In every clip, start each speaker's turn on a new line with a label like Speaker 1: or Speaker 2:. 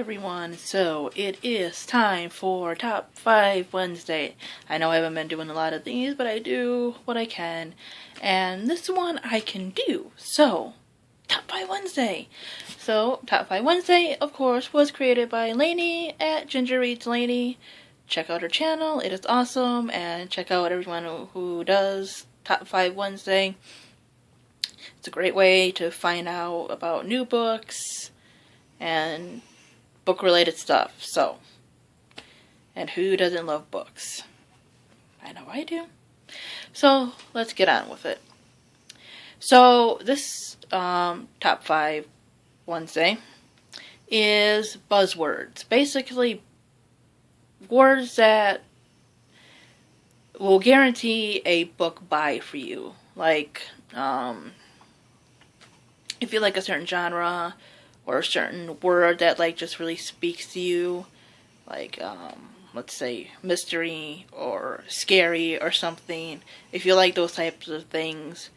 Speaker 1: everyone. So it is time for Top 5 Wednesday. I know I haven't been doing a lot of these, but I do what I can. And this one I can do. So, Top 5 Wednesday. So, Top 5 Wednesday, of course, was created by Lainey at Ginger Reads Lainey. Check out her channel, it is awesome. And check out everyone who does Top 5 Wednesday. It's a great way to find out about new books and book-related stuff. So, and who doesn't love books? I know I do. So, let's get on with it. So, this Top 5 Wednesday is buzzwords. Basically, words that will guarantee a book buy for you. Like, if you like a certain genre or a certain word that like just really speaks to you, like let's say mystery or scary or something, if you like those types of things,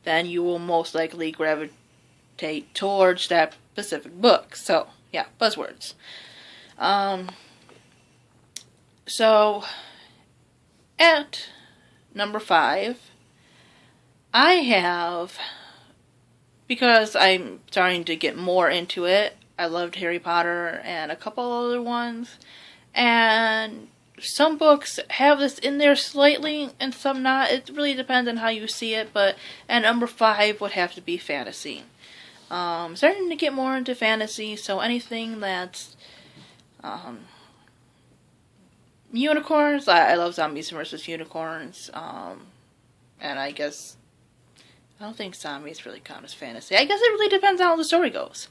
Speaker 1: then you will most likely gravitate towards that specific book. So yeah, buzzwords. So at number 5, I have, because I'm starting to get more into it, I loved Harry Potter and a couple other ones, and some books have this in there slightly and some not. It really depends on how you see it, but at number 5 would have to be fantasy. Starting to get more into fantasy, so anything that's unicorns. I love zombies versus unicorns, and I guess I don't think zombies really count as fantasy. I guess it really depends on how the story goes.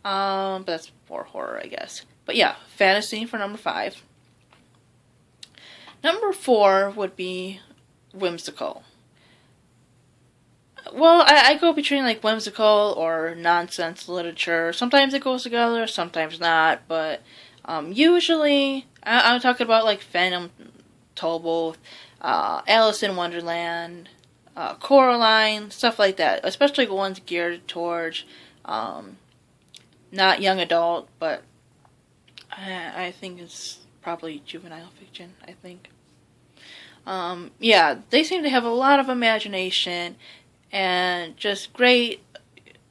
Speaker 1: But that's more horror, I guess. But yeah, fantasy for number 5. Number 4 would be whimsical. Well, I go between like whimsical or nonsense literature. Sometimes it goes together, sometimes not. But usually, I'm talking about like Phantom Tollbooth, Alice in Wonderland, Coraline, stuff like that. Especially the ones geared towards not young adult, but I think it's probably juvenile fiction, I think. Yeah, they seem to have a lot of imagination and just great,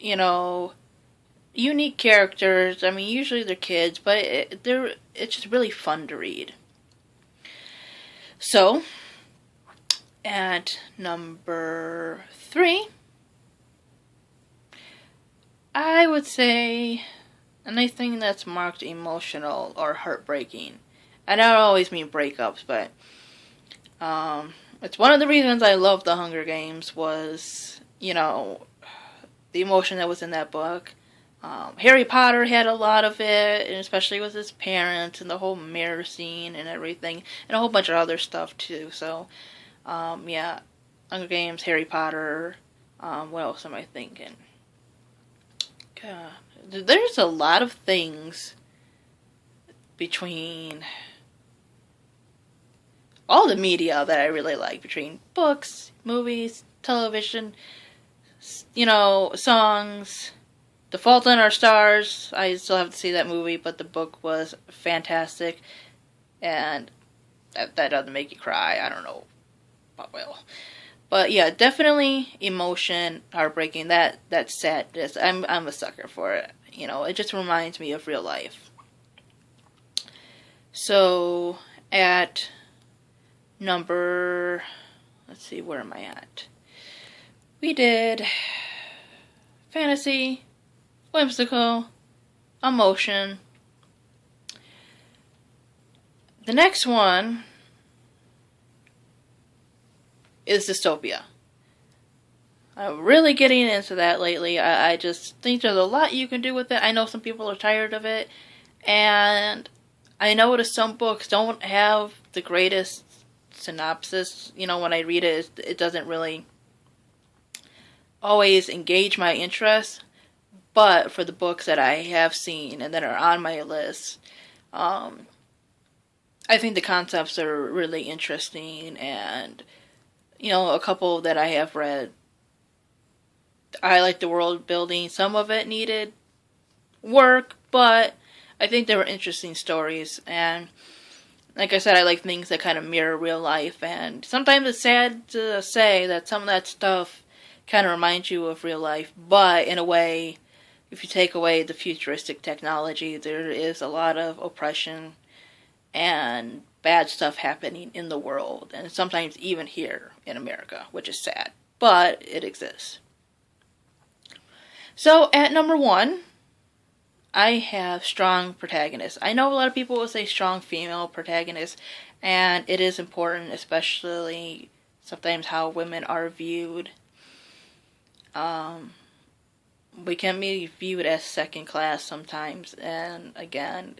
Speaker 1: unique characters. I mean, usually they're kids, but it's just really fun to read. So, at number 3, I would say anything that's marked emotional or heartbreaking. And I don't always mean breakups, but it's one of the reasons I love The Hunger Games was, the emotion that was in that book. Harry Potter had a lot of it, and especially with his parents and the whole mirror scene and everything, and a whole bunch of other stuff too. So, yeah, Hunger Games, Harry Potter. What else am I thinking? God, there's a lot of things between all the media that I really like, between books, movies, television, songs. The Fault in Our Stars, I still have to see that movie, but the book was fantastic, and that doesn't make you cry. I don't know, but well. But yeah, definitely emotion, heartbreaking, that sadness. I'm a sucker for it. It just reminds me of real life. So, at number, let's see, where am I at? We did fantasy, whimsical, emotion. The next one is dystopia. I'm really getting into that lately. I just think there's a lot you can do with it. I know some people are tired of it, and I notice some books don't have the greatest synopsis. When I read it, it doesn't really always engage my interest. But for the books that I have seen and that are on my list, I think the concepts are really interesting, and a couple that I have read, I like the world building. Some of it needed work, but I think they were interesting stories, and like I said, I like things that kind of mirror real life, and sometimes it's sad to say that some of that stuff kind of reminds you of real life, but in a way, if you take away the futuristic technology, there is a lot of oppression and bad stuff happening in the world, and sometimes even here in America, which is sad, but it exists. So, at number 1, I have strong protagonists. I know a lot of people will say strong female protagonists, and it is important, especially sometimes how women are viewed. We can be viewed as second class sometimes, and again,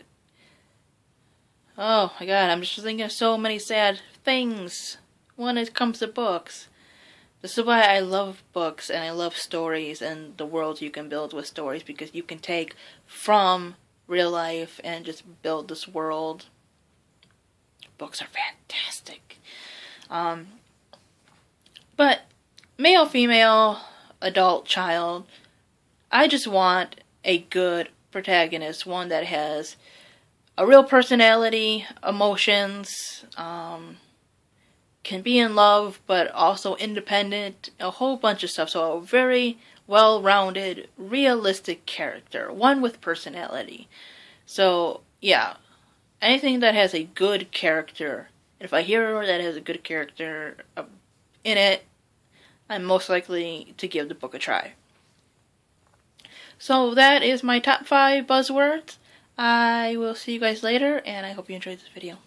Speaker 1: oh my god, I'm just thinking of so many sad things when it comes to books. This is why I love books and I love stories and the world you can build with stories, because you can take from real life and just build this world. Books are fantastic. But male, female, adult, child, I just want a good protagonist, one that has a real personality, emotions, can be in love, but also independent, a whole bunch of stuff. So a very well-rounded, realistic character, one with personality. So, yeah, anything that has a good character, if I hear that has a good character in it, I'm most likely to give the book a try. So that is my top 5 buzzwords. I will see you guys later, and I hope you enjoyed this video.